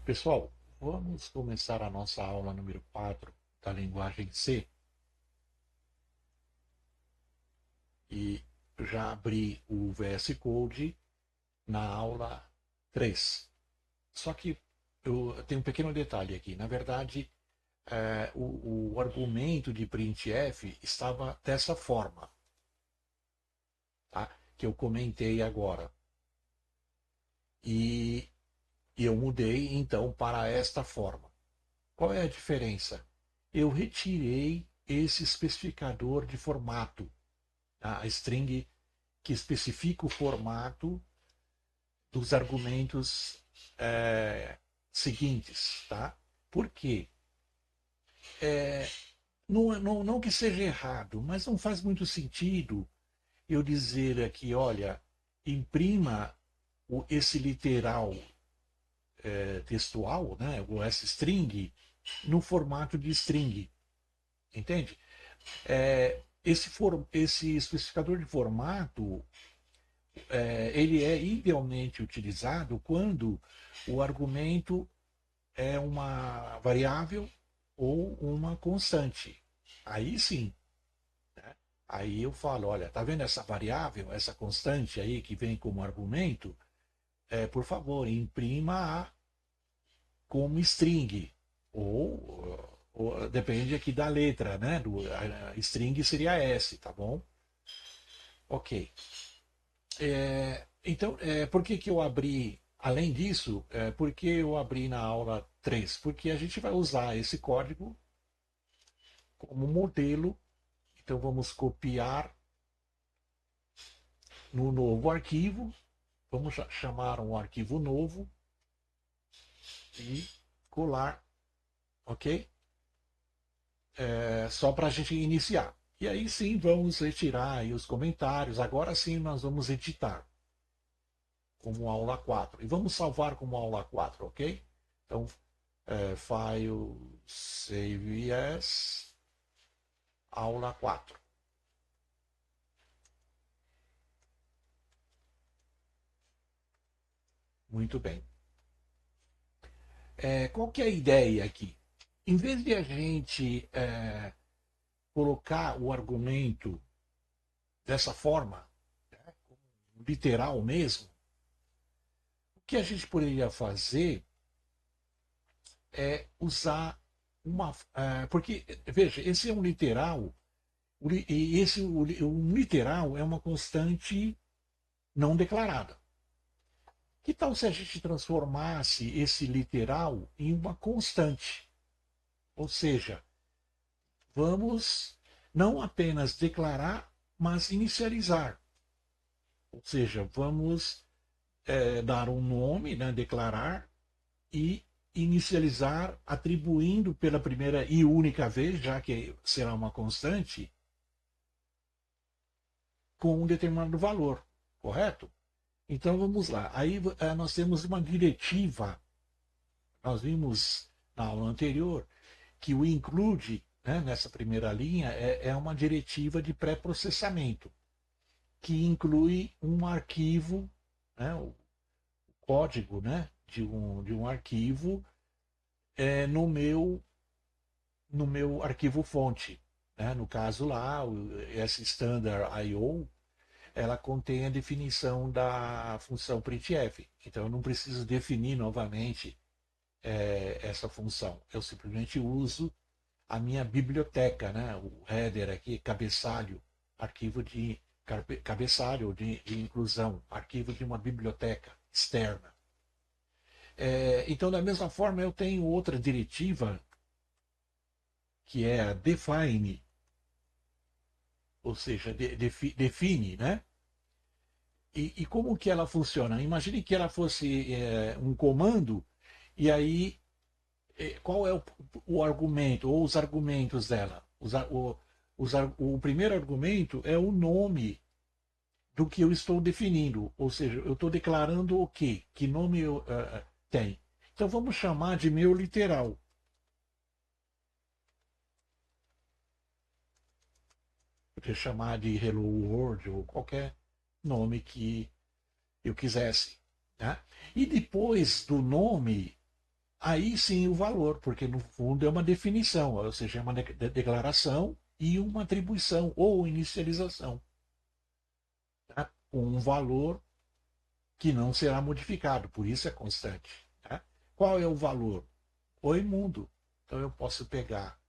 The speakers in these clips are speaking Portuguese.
Pessoal, vamos começar a nossa aula número 4 da linguagem C. E já abri o VS Code na aula 3. Só que eu tenho um pequeno detalhe aqui. Na verdade, o argumento de printf estava dessa forma, tá? Que eu comentei agora. E eu mudei então para esta forma. Qual é a diferença? Eu retirei esse especificador de formato, a string que especifica o formato dos argumentos seguintes, tá? Por quê? Não que seja errado, mas não faz muito sentido eu dizer aqui, olha, imprima esse literal textual, né, ou essa string, no formato de string, entende? Esse especificador de formato ele é idealmente utilizado quando o argumento é uma variável ou uma constante. Aí sim, aí eu falo, olha, tá vendo essa variável, essa constante aí que vem como argumento? Por favor, imprima-a como string. Ou depende aqui da letra, né? A string seria S, tá bom? Ok. Então, por que, que eu abri, além disso, por que eu abri na aula 3? Porque a gente vai usar esse código como modelo. Então, vamos copiar no novo arquivo, vamos chamar um arquivo novo e colar, ok? Só para a gente iniciar. E aí sim, vamos retirar aí os comentários. Agora sim, nós vamos editar como aula 4. E vamos salvar como aula 4, ok? Então, file save as aula 4. Muito bem. Qual que é a ideia aqui? Em vez de a gente colocar o argumento dessa forma, né, literal mesmo, o que a gente poderia fazer é usar uma. Porque, veja, esse é um literal, e um literal é uma constante não declarada. Que tal se a gente transformasse esse literal em uma constante? Ou seja, vamos não apenas declarar, mas inicializar. Ou seja, vamos dar um nome, né, declarar, e inicializar atribuindo pela primeira e única vez, já que será uma constante, com um determinado valor, correto? Então vamos lá. Aí nós temos uma diretiva. Nós vimos na aula anterior que o include, né, nessa primeira linha, é uma diretiva de pré-processamento, que inclui um arquivo, né, o código, né, de um arquivo no meu arquivo fonte. Né? No caso lá, essa standard IO, ela contém a definição da função printf. Então eu não preciso definir novamente essa função. Eu simplesmente uso a minha biblioteca, né? O header aqui, cabeçalho, arquivo de cabeçalho de inclusão, arquivo de uma biblioteca externa. Então, da mesma forma, eu tenho outra diretiva que é a define, ou seja, define, né? E como que ela funciona? Imagine que ela fosse um comando, e aí qual é o argumento, ou os argumentos dela? O primeiro argumento é o nome do que eu estou definindo, ou seja, eu estou declarando o quê? Que nome tem? Então vamos chamar de meu literal. Podia chamar de Hello World ou qualquer nome que eu quisesse. Tá? E depois do nome, aí sim o valor, porque no fundo é uma definição, ou seja, é uma declaração e uma atribuição ou inicialização, tá? Com um valor que não será modificado, por isso é constante. Tá? Qual é o valor? O imundo. Então eu posso pegar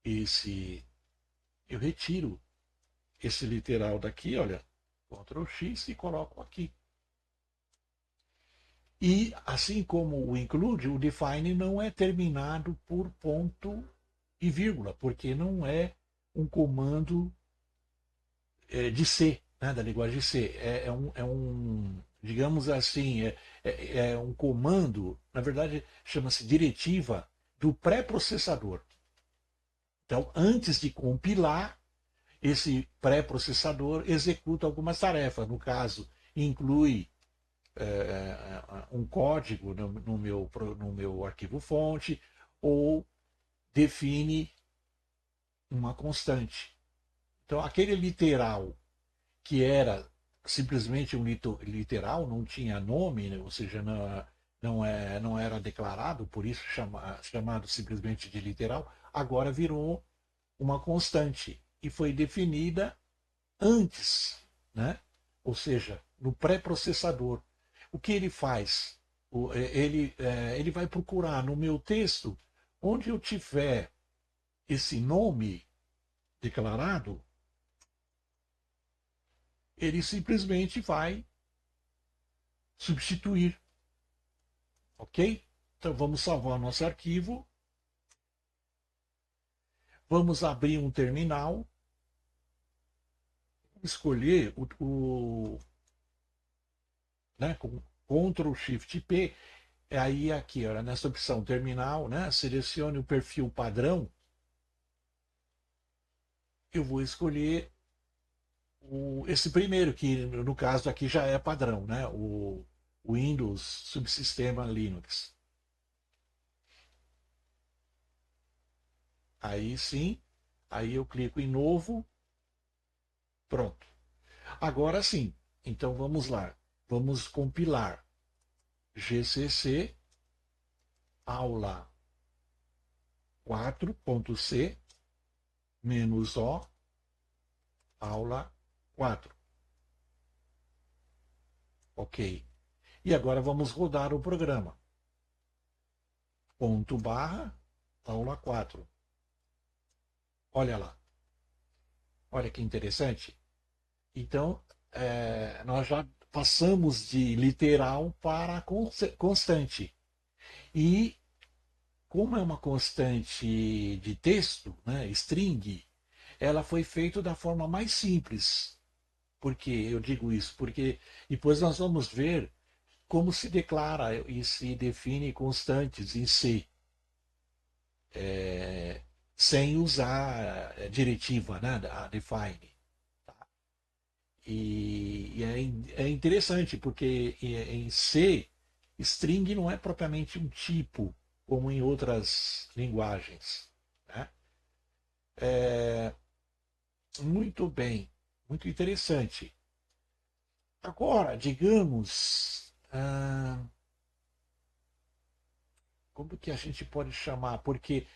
esse, eu retiro esse literal daqui, olha, Ctrl X e coloco aqui. E assim como o include, o define não é terminado por ponto e vírgula, porque não é um comando de C, né, da linguagem C. Digamos assim, é um comando, na verdade chama-se diretiva do pré-processador. Então, antes de compilar, esse pré-processador executa algumas tarefas. No caso, inclui um código no meu arquivo fonte ou define uma constante. Então, aquele literal que era simplesmente um literal, não tinha nome, né? Ou seja, não era declarado, por isso chamado simplesmente de literal, agora virou uma constante e foi definida antes, né? Ou seja, no pré-processador. O que ele faz? Ele vai procurar no meu texto, onde eu tiver esse nome declarado, ele simplesmente vai substituir, ok? Então vamos salvar nosso arquivo, vamos abrir um terminal, escolher né, com Ctrl Shift P, aí aqui, olha, nessa opção terminal, né, selecione o perfil padrão, eu vou escolher esse primeiro, que no caso aqui já é padrão, né, o Windows Subsistema Linux. Aí sim, aí eu clico em novo, pronto. Agora sim, então vamos lá, vamos compilar GCC aula 4.c menos O aula 4. Ok. E agora vamos rodar o programa. Ponto barra aula 4. Olha lá. Olha que interessante. Então, nós já passamos de literal para constante. E como é uma constante de texto, né, string, ela foi feita da forma mais simples. Por que eu digo isso? Porque depois nós vamos ver como se declara e se define constantes em C, sem usar a diretiva, né, a define. É interessante, porque em C, string não é propriamente um tipo, como em outras linguagens. Né? Muito bem, muito interessante. Agora, digamos, como que a gente pode chamar? Porque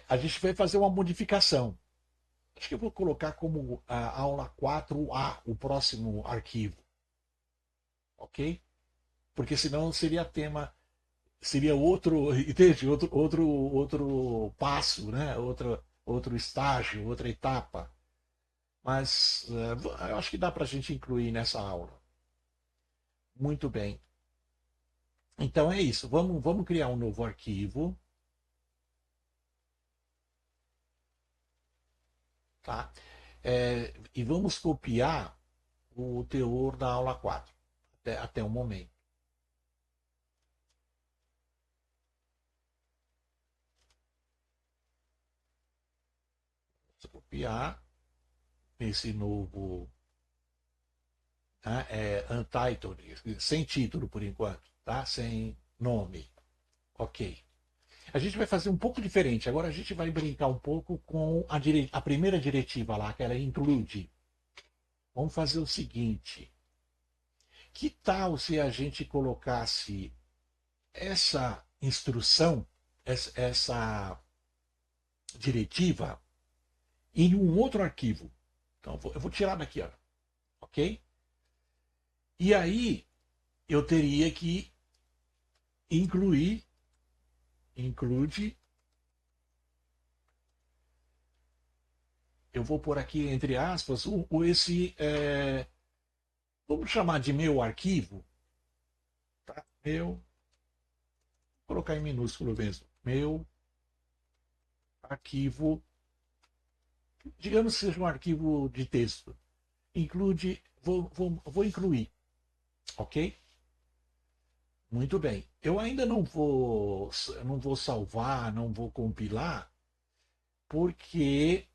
a gente vai fazer uma modificação. Acho que eu vou colocar como a aula 4A, o próximo arquivo, ok? Porque senão seria tema, seria outro, entende? Outro passo, né? Outro estágio, outra etapa. Mas eu acho que dá para a gente incluir nessa aula. Muito bem. Então é isso. Vamos criar um novo arquivo, tá? E vamos copiar o teor da aula 4 até o momento. Vamos copiar esse novo, tá? Untitled, sem título por enquanto, tá? Sem nome. Ok. A gente vai fazer um pouco diferente. Agora a gente vai brincar um pouco com a primeira diretiva lá, que ela include. Vamos fazer o seguinte. Que tal se a gente colocasse essa instrução, essa diretiva em um outro arquivo. Então, eu vou tirar daqui, ó, ok? E aí eu teria que incluir, include, eu vou pôr aqui entre aspas, vamos chamar de meu arquivo, tá? Meu, vou colocar em minúsculo mesmo, meu arquivo, digamos que seja um arquivo de texto, include, vou incluir, ok? Muito bem. Eu ainda não vou salvar, não vou compilar, porque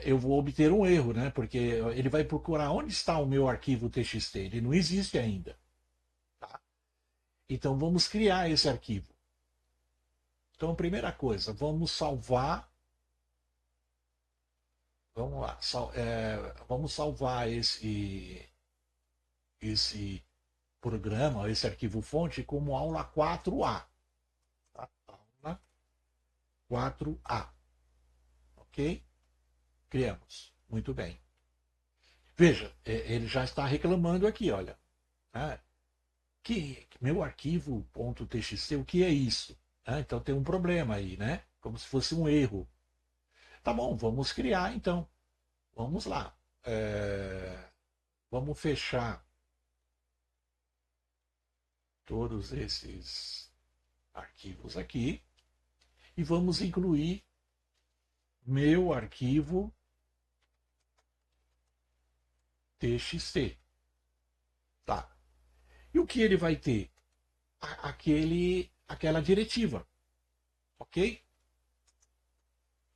eu vou obter um erro, né? Porque ele vai procurar onde está o meu arquivo TXT. Ele não existe ainda. Tá? Então vamos criar esse arquivo. Então, primeira coisa, vamos salvar. Vamos lá, vamos salvar esse programa, esse arquivo fonte, como aula 4A. Tá? Aula 4A. Ok? Criamos. Muito bem. Veja, ele já está reclamando aqui, olha. Ah, que meu arquivo .txt, o que é isso? Ah, então tem um problema aí, né? Como se fosse um erro. Tá bom, vamos criar então. Vamos lá. Vamos fechar todos esses arquivos aqui e vamos incluir meu arquivo txt. Tá. E o que ele vai ter? Aquela diretiva. Ok?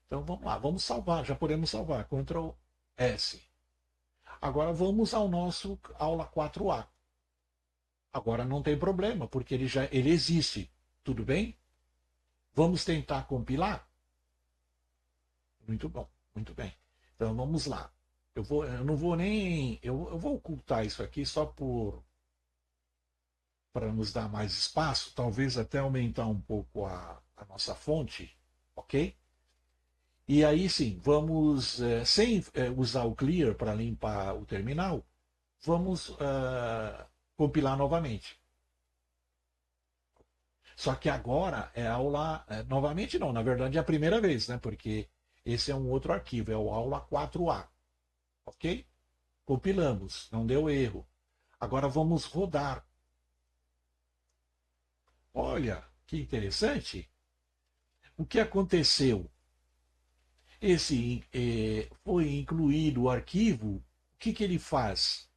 Então vamos lá, vamos salvar, já podemos salvar. Ctrl S. Agora vamos ao nosso aula 4A. Agora não tem problema, porque ele existe. Tudo bem? Vamos tentar compilar? Muito bom, muito bem. Então vamos lá. Eu não vou nem. Eu vou ocultar isso aqui só para nos dar mais espaço, talvez até aumentar um pouco a nossa fonte, ok? E aí sim, vamos, sem usar o clear para limpar o terminal, vamos compilar novamente. Só que agora é aula, novamente não, na verdade é a primeira vez, né? Porque esse é um outro arquivo, é o aula 4A, ok? Compilamos, não deu erro. Agora vamos rodar. Olha, que interessante. O que aconteceu? Esse foi incluído o arquivo. O que ele faz?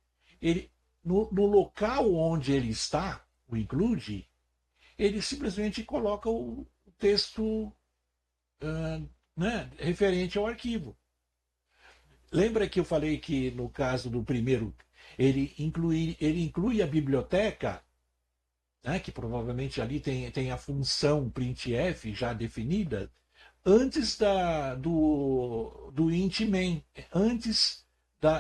Ele, no local onde ele está, o include, ele simplesmente coloca o texto né, referente ao arquivo. Lembra que eu falei que no caso do primeiro ele inclui a biblioteca, né, que provavelmente ali tem a função printf já definida, antes do int main, antes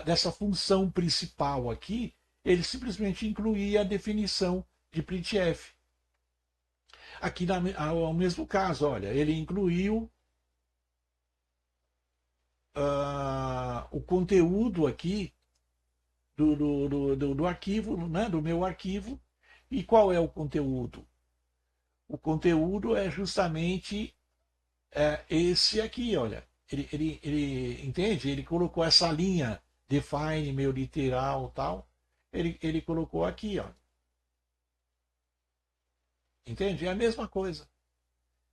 dessa função principal aqui, ele simplesmente incluía a definição de printf. Aqui ao mesmo caso, olha, ele incluiu o conteúdo aqui do arquivo, né, do meu arquivo. E qual é o conteúdo? O conteúdo é justamente esse aqui, olha. Ele entende? Ele colocou essa linha define, meu literal tal. Ele colocou aqui, ó. Entende? É a mesma coisa.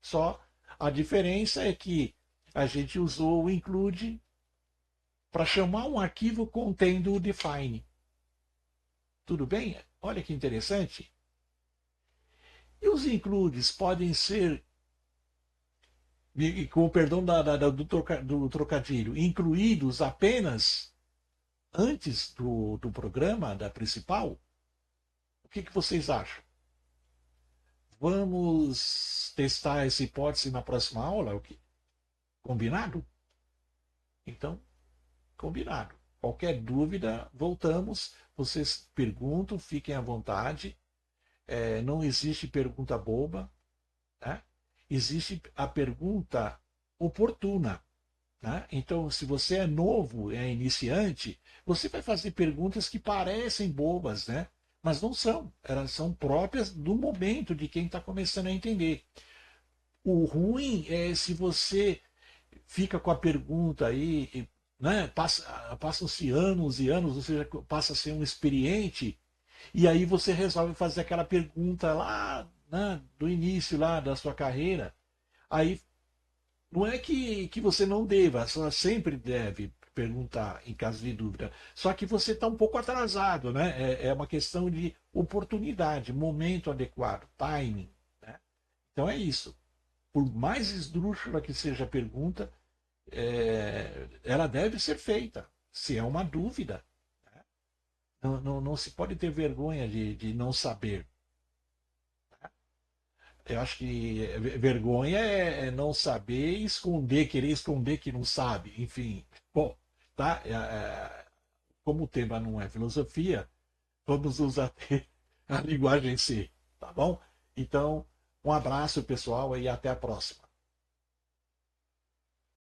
Só a diferença é que a gente usou o include para chamar um arquivo contendo o define. Tudo bem? Olha que interessante. E os includes podem ser, com o perdão do trocadilho, incluídos apenas antes do programa, da principal? O que vocês acham? Vamos testar essa hipótese na próxima aula? Combinado? Então, combinado. Qualquer dúvida, voltamos. Vocês perguntam, fiquem à vontade. Não existe pergunta boba, né? Existe a pergunta oportuna. Né? Então, se você é novo, é iniciante, você vai fazer perguntas que parecem bobas, né? Mas não são. Elas são próprias do momento de quem está começando a entender. O ruim é se você fica com a pergunta aí, né? Passam-se anos e anos, você já passa a ser um experiente, e aí você resolve fazer aquela pergunta lá, né, do início lá da sua carreira. Aí não é que você não deva, você sempre deve perguntar em caso de dúvida. Só que você está um pouco atrasado, né? É uma questão de oportunidade, momento adequado, timing. Né? Então é isso. Por mais esdrúxula que seja a pergunta, ela deve ser feita, se é uma dúvida. Né? Não se pode ter vergonha de não saber. Eu acho que vergonha é não saber e esconder, querer esconder que não sabe. Enfim, bom, tá? Como o tema não é filosofia, vamos usar a linguagem C, tá bom? Então, um abraço, pessoal, e até a próxima.